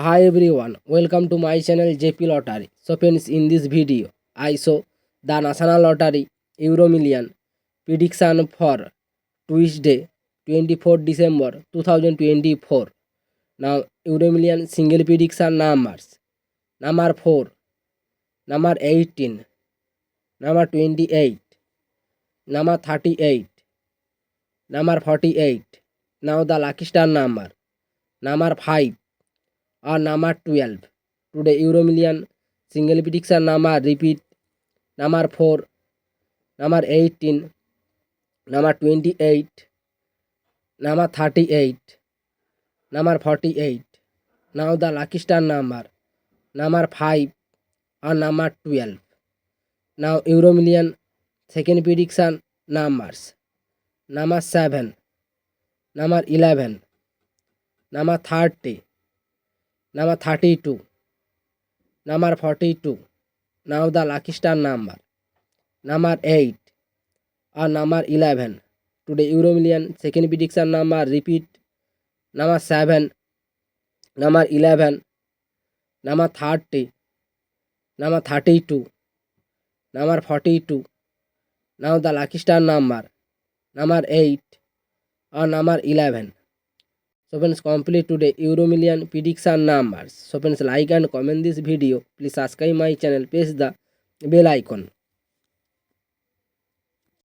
Hi everyone, welcome to my channel JP Lottery. So friends, in this video, I show the National Lottery Euro Million prediction for Tuesday, 24 December 2024. Now, Euro Million single prediction numbers: number 4, number 18, number 28, number 38, number 48. Now the lucky star number 5 or number 12. Today Euro Million single prediction number repeat: number 4, number 18, number 28, number 38, number 48. Now the lucky star number 5 or number 12. Now Euro Million second prediction numbers: number 7, number 11, number 30, number 32, number 42. Now the lucky star number 8 or number 11. Today Euro Million second prediction number repeat: number 7, number 11, number 30, number 32, number 42. Now the lucky star number 8 or number 11. So friends, complete today Euro Million prediction numbers. So friends, like and comment this video. Please subscribe my channel, press the bell icon.